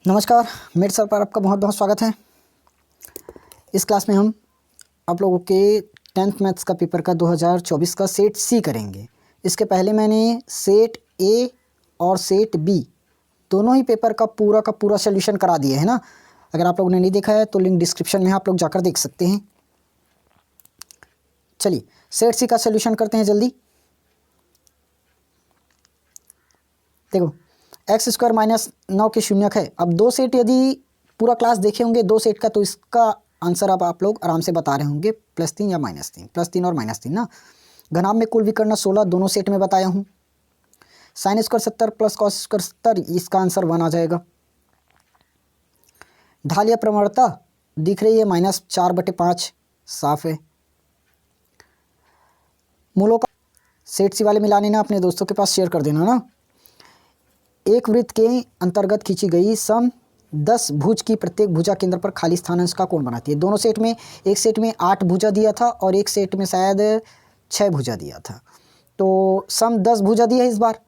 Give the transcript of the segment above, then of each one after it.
नमस्कार, मेरे सर पर आपका बहुत बहुत स्वागत है। इस क्लास में हम आप लोगों के 10th मैथ्स का पेपर का 2024 का सेट सी करेंगे। इसके पहले मैंने सेट ए और सेट बी दोनों ही पेपर का पूरा सोल्यूशन करा दिए है ना। अगर आप लोगों ने नहीं देखा है तो लिंक डिस्क्रिप्शन में है, आप लोग जाकर देख सकते हैं। चलिए सेट सी का सोल्यूशन करते हैं जल्दी। देखो x² - 9 के शून्यक है। अब दो सेट यदि पूरा क्लास देखे होंगे दो सेट का, तो इसका आंसर अब आप लोग आराम से बता रहे होंगे +3 या -3, +3 और -3 ना। घनाभ में कुल विकर्ण 16 दोनों सेट में बताया हूँ। sin² 70 + cos² 70, इसका आंसर 1 आ जाएगा। ढाल या प्रवणता दिख रही है -4/5, साफ है। मूलों का सेट सी वाले मिलाने ना अपने दोस्तों के पास शेयर कर देना ना। एक वृत्त के अंतर्गत खींची गई सम 10 भुज की प्रत्येक भुजा केंद्र पर खाली स्थान अंश का कोण बनाती है। दोनों सेट में, एक सेट में 8 भुजा दिया था और एक सेट में शायद 6 भुजा दिया था। तो सम 10 भुजा दी है इस बार,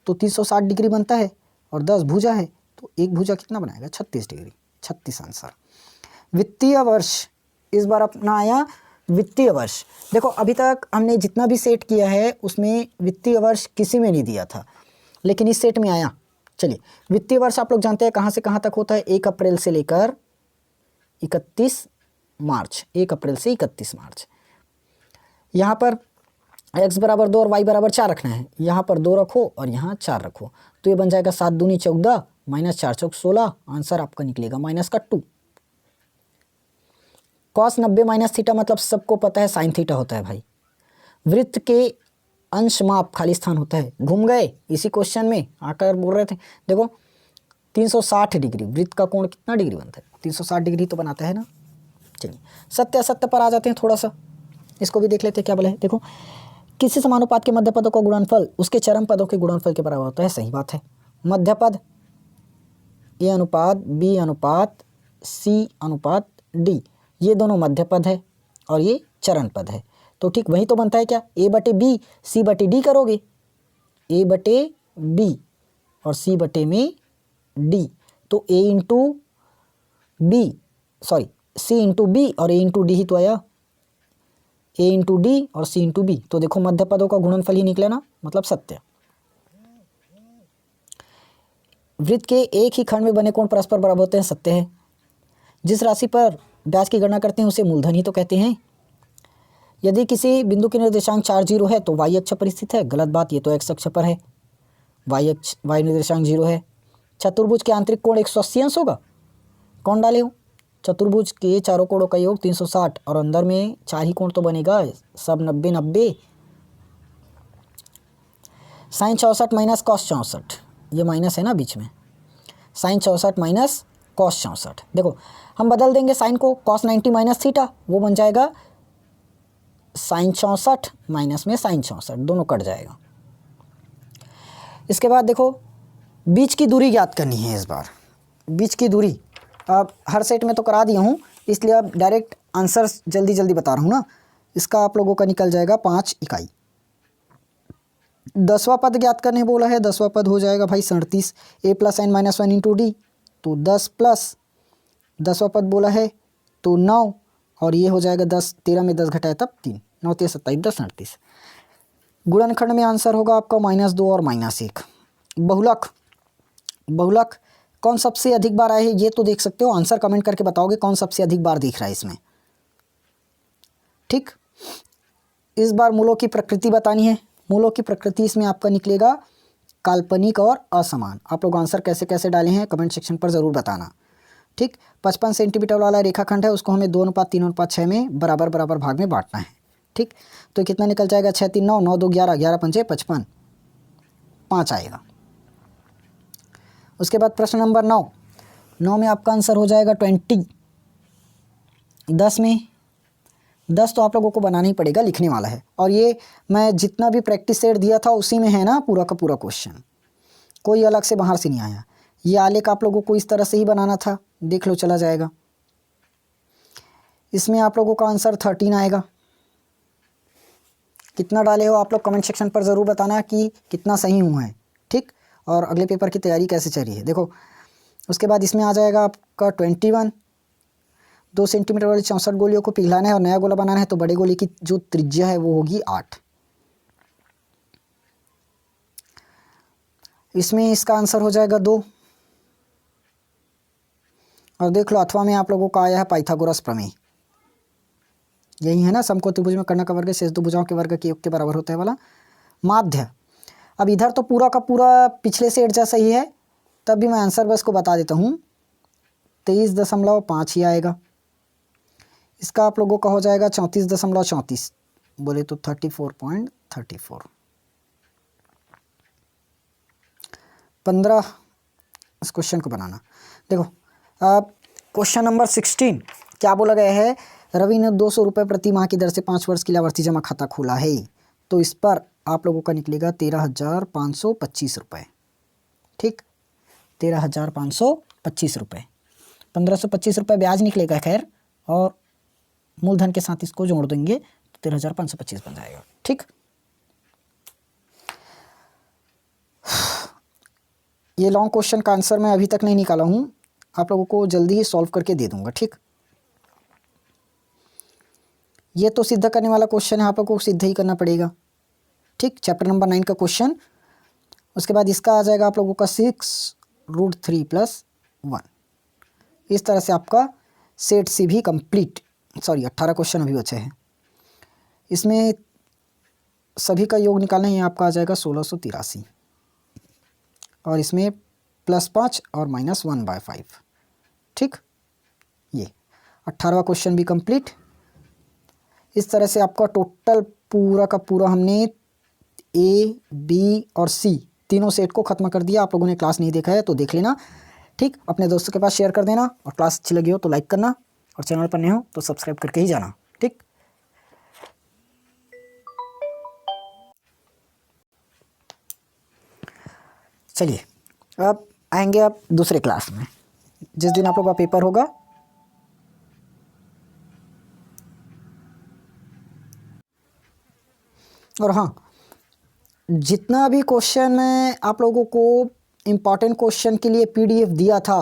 तो 360 डिग्री बनता है और 10 भुजा है तो एक भुजा कितना बनाएगा? 36 डिग्री, 36 आंसर। वित्तीय वर्ष इस बार अपना आया वित्तीय वर्ष। देखो अभी तक हमने जितना भी सेट किया है उसमें वित्तीय वर्ष किसी में नहीं दिया था, लेकिन इस सेट में आया। चलिए वित्तीय वर्ष आप लोग जानते हैं कहाँ से कहाँ तक होता है। 1 अप्रैल से लेकर 31 मार्च, 1 अप्रैल से 31 मार्च। यहाँ पर x = 2 और y = 4 रखना है। यहाँ पर 2 रखो और यहाँ 4 रखो, तो ये बन जाएगा 7 दूनी 14 -4 चौक 16। आंसर आपका निकलेगा -2। cos 90 - थीटा मतलब सबको पता है sin थीटा होता है भाई। वृत्त के अंश माप खाली स्थान होता है। घूम गए इसी क्वेश्चन में आकर बोल रहे थे। देखो 360 डिग्री वृत्त का कोण कितना डिग्री बनता है? 360 डिग्री तो बनाता है ना। चलिए सत्य असत्य पर आ जाते हैं थोड़ा सा, इसको भी देख लेते हैं क्या बोले। देखो किसी समानुपात के मध्य पदों का गुणनफल उसके चरम पदों के गुणनफल के बराबर होता है। सही बात है। मध्य पद A/B/C/D, ये दोनों मध्य पद है और ये चरण पद है, तो ठीक वही तो बनता है क्या? A/B C/D करोगे, A/B और C/D, तो C/B और A/D ही तो आया, A/D और C/B। तो देखो मध्य पदों का गुणनफल ही निकले ना, मतलब सत्य। वृत्त के एक ही खंड में बने कोण परस्पर बराबर होते हैं। सत्य है। जिस राशि पर ब्याज की गणना करते हैं उसे मूलधन ही तो कहते हैं। यदि किसी बिंदु के निर्देशांक 4 0 है तो y अक्ष पर स्थित है। गलत बात, ये तो x अक्ष पर है। y निर्देशांक 0 है। चतुर्भुज के आंतरिक कोण 180 अंश होगा। कौन डाले हो? चतुर्भुज के चारों कोणों का योग 360 और अंदर में 4 ही कोण तो बनेगा, सब 90 90। sin 64 - cos 64, ये माइनस है ना बीच में। sin 64 - cos 64, देखो हम बदल देंगे साइन को, cos 90 - थीटा, वो बन जाएगा sin 64 माइनस में sin 64, दोनों कट जाएगा। इसके बाद देखो बीच की दूरी ज्ञात करनी है। इस बार बीच की दूरी अब हर सेट में तो करा दिया हूँ, इसलिए अब डायरेक्ट आंसर जल्दी जल्दी बता रहा हूँ ना। इसका आप लोगों का निकल जाएगा 5 इकाई। 10वां पद ज्ञात करने बोला है। 10वां पद हो जाएगा भाई 37। A + n - 1 × D, तो 10 प्लस 10वां पद बोला है तो 9, और ये हो जाएगा 10, 13 में 10 घटाए तब 3, 9 3 27 10 38। गुणनखंड में आंसर होगा आपका -2 और -1। बहुलक कौन सबसे अधिक बार आए हैं ये तो देख सकते हो, आंसर कमेंट करके बताओगे कौन सबसे अधिक बार दिख रहा है इसमें। ठीक, इस बार मूलों की प्रकृति बतानी है। मूलों की प्रकृति इसमें आपका निकलेगा काल्पनिक और असमान। आप लोग आंसर कैसे कैसे डाले हैं कमेंट सेक्शन पर ज़रूर बताना। ठीक, 55 सेंटीमीटर वाला रेखाखंड है, उसको हमें 2:3:6 में बराबर बराबर भाग में बांटना है। ठीक, तो कितना निकल जाएगा? 6 3 9, 9 2 11, 11 5 55, 5 आएगा। उसके बाद प्रश्न नंबर 9 में आपका आंसर हो जाएगा 20। 10 में 10 तो आप लोगों को बनाना ही पड़ेगा, लिखने वाला है। और ये मैं जितना भी प्रैक्टिस सेट दिया था उसी में है ना पूरा का पूरा क्वेश्चन, कोई अलग से बाहर से नहीं आया। ये आलेख आप लोगों को इस तरह से ही बनाना था, देख लो चला जाएगा। इसमें आप लोगों का आंसर 13 आएगा। कितना डाले हो आप लोग कमेंट सेक्शन पर ज़रूर बताना कि कितना सही हुआ है। ठीक, और अगले पेपर की तैयारी कैसे चल रही है। देखो उसके बाद इसमें आ जाएगा आपका 21। 2 सेंटीमीटर वाली 64 गोलियों को पिघलाना है और नया गोला बनाना है, तो बड़े गोले की जो त्रिज्या है वो होगी 8। इसमें इसका आंसर हो जाएगा 2। और देख लो अथवा में आप लोगों का आया है पाइथागोरस प्रमेय, यही है ना, समकोण त्रिभुज में कर्ण का वर्ग शेष दो भुजाओं के वर्ग के योग के बराबर होता है वाला। माध्य, अब इधर तो पूरा का पूरा पिछले सेट जैसा ही है, तब भी मैं आंसर बस को बता देता हूँ, 23.5 ही आएगा। इसका आप लोगों का हो जाएगा 34.34, बोले तो 34.34। 15 इस क्वेश्चन को बनाना। देखो अब क्वेश्चन नंबर 16 क्या बोला गया है, रवि ने 200 रुपये प्रति माह की दर से 5 वर्ष के लिए आवर्ती जमा खाता खोला है, तो इस पर आप लोगों का निकलेगा 13,525 रुपये। ठीक, 13,525 रुपये। 1,525 रुपये ब्याज निकलेगा खैर, और मूलधन के साथ इसको जोड़ देंगे तो 13,525 बन जाएगा। ठीक, ये लॉन्ग क्वेश्चन का आंसर मैं अभी तक नहीं निकाला हूँ, आप लोगों को जल्दी ही सॉल्व करके दे दूंगा। ठीक, ये तो सिद्ध करने वाला क्वेश्चन है, आप लोगों को सिद्ध ही करना पड़ेगा। ठीक, चैप्टर नंबर 9 का क्वेश्चन। उसके बाद इसका आ जाएगा आप लोगों का 6√3 + 1। इस तरह से आपका सेट सी भी कंप्लीट, 18 क्वेश्चन अभी बचे हैं। इसमें सभी का योग निकालना है, आपका आ जाएगा 1683, और इसमें +5 और -1/5। ठीक, ये 18वां क्वेश्चन भी कंप्लीट। इस तरह से आपका टोटल पूरा का पूरा हमने A, B और C तीनों सेट को ख़त्म कर दिया। आप लोगों ने क्लास नहीं देखा है तो देख लेना। ठीक, अपने दोस्तों के पास शेयर कर देना, और क्लास अच्छी लगी हो तो लाइक करना, और चैनल पर नए हो तो सब्सक्राइब करके ही जाना। ठीक, चलिए अब आएंगे आप दूसरे क्लास में, जिस दिन आप लोगों का पेपर होगा। और हाँ, जितना भी क्वेश्चन मैं आप लोगों को इम्पॉर्टेंट क्वेश्चन के लिए PDF दिया था,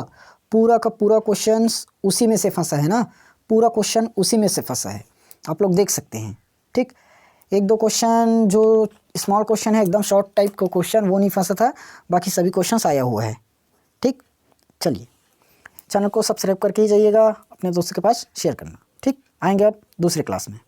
पूरा का पूरा क्वेश्चन उसी में से फंसा है ना, पूरा क्वेश्चन उसी में से फंसा है, आप लोग देख सकते हैं। ठीक, 1-2 क्वेश्चन जो स्मॉल क्वेश्चन है, एकदम शॉर्ट टाइप का क्वेश्चन, वो नहीं फंसा था, बाकी सभी क्वेश्चन आया हुआ है। ठीक, चलिए चैनल को सब्सक्राइब करके ही जाइएगा, अपने दोस्तों के पास शेयर करना। ठीक, आएंगे अब दूसरे क्लास में।